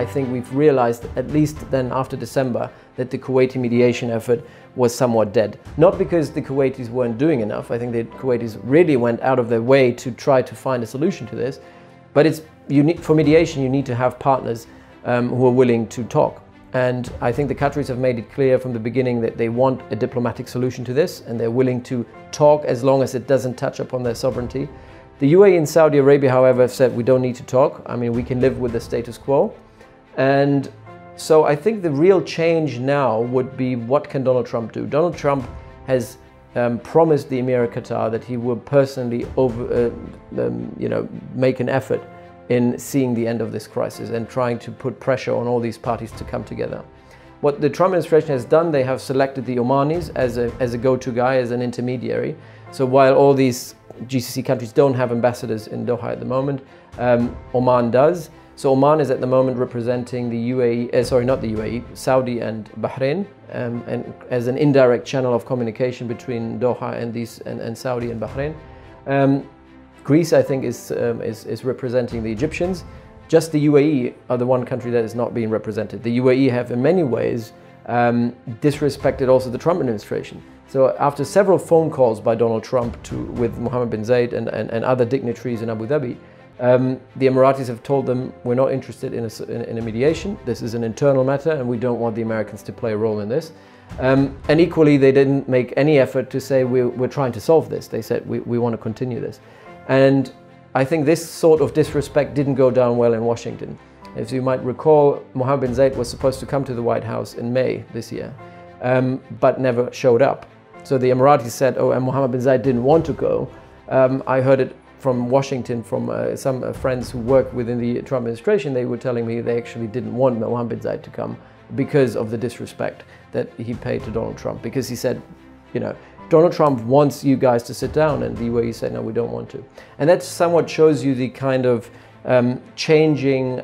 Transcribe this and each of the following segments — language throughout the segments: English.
I think we've realized, at least then after December, that the Kuwaiti mediation effort was somewhat dead. Not because the Kuwaitis weren't doing enough. I think the Kuwaitis really went out of their way to try to find a solution to this. But for mediation, you need to have partners who are willing to talk. And I think the Qataris have made it clear from the beginning that they want a diplomatic solution to this, and they're willing to talk as long as it doesn't touch upon their sovereignty. The UAE and Saudi Arabia, however, have said we don't need to talk. I mean, we can live with the status quo. And so I think the real change now would be, what can Donald Trump do? Donald Trump has promised the Emir of Qatar that he will personally make an effort in seeing the end of this crisis and trying to put pressure on all these parties to come together. What the Trump administration has done, they have selected the Omanis as a go-to guy, as an intermediary. So while all these GCC countries don't have ambassadors in Doha at the moment, Oman does. So Oman is at the moment representing the UAE, not the UAE, Saudi and Bahrain, and as an indirect channel of communication between Doha and Saudi and Bahrain. Greece, I think, is representing the Egyptians. Just the UAE are the one country that is not being represented. The UAE have in many ways disrespected also the Trump administration. So after several phone calls by Donald Trump with Mohammed bin Zayed and other dignitaries in Abu Dhabi, the Emiratis have told them, we're not interested in a mediation. This is an internal matter and we don't want the Americans to play a role in this. And equally, they didn't make any effort to say we're trying to solve this. They said we want to continue this. And I think this sort of disrespect didn't go down well in Washington. As you might recall, Mohammed bin Zayed was supposed to come to the White House in May this year, but never showed up. So the Emiratis said, oh, and Mohammed bin Zayed didn't want to go. I heard it from Washington, from some friends who work within the Trump administration. They were telling me they actually didn't want Mohammed bin Zayed to come because of the disrespect that he paid to Donald Trump. Because he said, you know, Donald Trump wants you guys to sit down, and the UAE said, no, we don't want to. And that somewhat shows you the kind of changing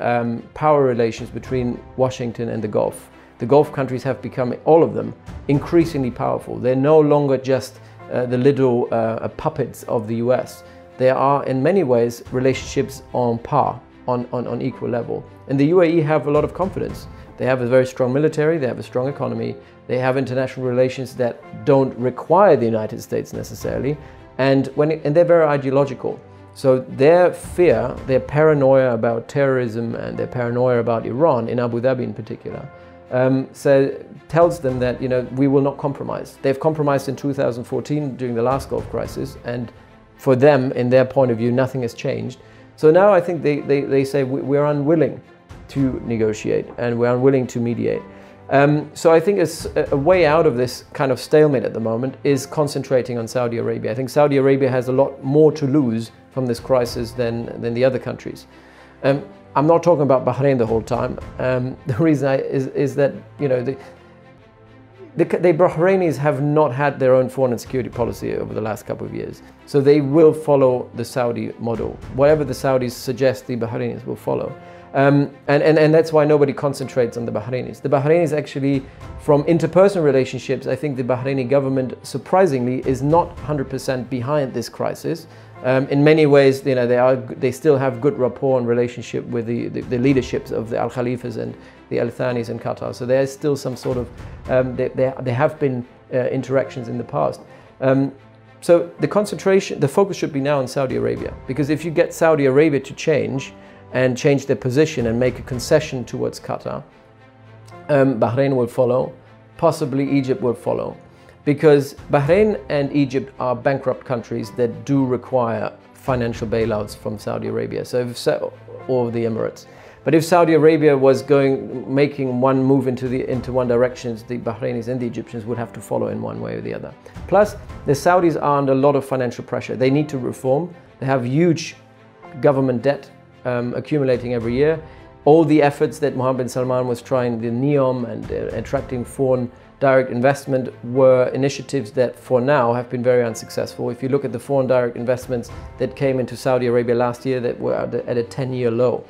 power relations between Washington and the Gulf. The Gulf countries have become, all of them, increasingly powerful. They're no longer just the little puppets of the US. They are, in many ways, relationships on par, on equal level. And the UAE have a lot of confidence. They have a very strong military, they have a strong economy, they have international relations that don't require the United States necessarily, and they're very ideological. So their fear, their paranoia about terrorism and their paranoia about Iran, in Abu Dhabi in particular, tells them that, you know, we will not compromise. They've compromised in 2014 during the last Gulf crisis, and for them, in their point of view, nothing has changed. So now I think they say we're unwilling to negotiate and we're unwilling to mediate. So I think a way out of this kind of stalemate at the moment is concentrating on Saudi Arabia. I think Saudi Arabia has a lot more to lose from this crisis than the other countries. I'm not talking about Bahrain the whole time. The reason is that, you know, the Bahrainis have not had their own foreign and security policy over the last couple of years. So they will follow the Saudi model. Whatever the Saudis suggest, the Bahrainis will follow. And that's why nobody concentrates on the Bahrainis. The Bahrainis actually, from interpersonal relationships, I think the Bahraini government, surprisingly, is not 100% behind this crisis. In many ways, you know, they still have good rapport and relationship with the leaderships of the Al Khalifas and the Al Thanis in Qatar. So there is still some sort of, there have been interactions in the past. So the focus should be now on Saudi Arabia, because if you get Saudi Arabia to change their position and make a concession towards Qatar, Bahrain will follow, possibly Egypt will follow. Because Bahrain and Egypt are bankrupt countries that do require financial bailouts from Saudi Arabia, or the Emirates. But if Saudi Arabia was making one move into one direction, the Bahrainis and the Egyptians would have to follow in one way or the other. Plus, the Saudis are under a lot of financial pressure. They need to reform. They have huge government debt accumulating every year. All the efforts that Mohammed bin Salman was trying, the NEOM and attracting foreign direct investment, were initiatives that for now have been very unsuccessful. If you look at the foreign direct investments that came into Saudi Arabia last year, that were at a 10-year low.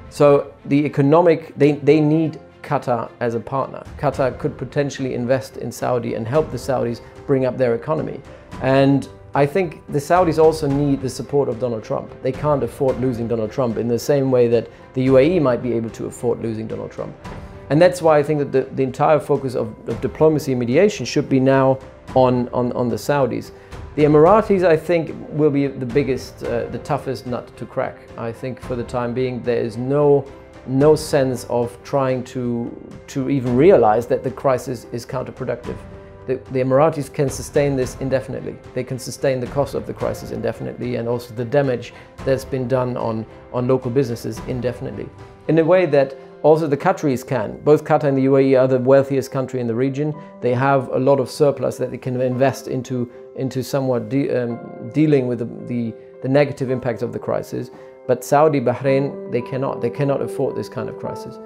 So the economic, they need Qatar as a partner. Qatar could potentially invest in Saudi and help the Saudis bring up their economy. And I think the Saudis also need the support of Donald Trump. They can't afford losing Donald Trump in the same way that the UAE might be able to afford losing Donald Trump. And that's why I think that the entire focus of diplomacy and mediation should be now on the Saudis. The Emiratis, I think, will be the biggest, the toughest nut to crack. I think for the time being, there is no sense of trying to even realize that the crisis is counterproductive. The Emiratis can sustain this indefinitely. They can sustain the cost of the crisis indefinitely, and also the damage that's been done on local businesses indefinitely. In a way that also the Qataris can. Both Qatar and the UAE are the wealthiest country in the region. They have a lot of surplus that they can invest into somewhat dealing with the negative impacts of the crisis. But Saudi, Bahrain, they cannot afford this kind of crisis.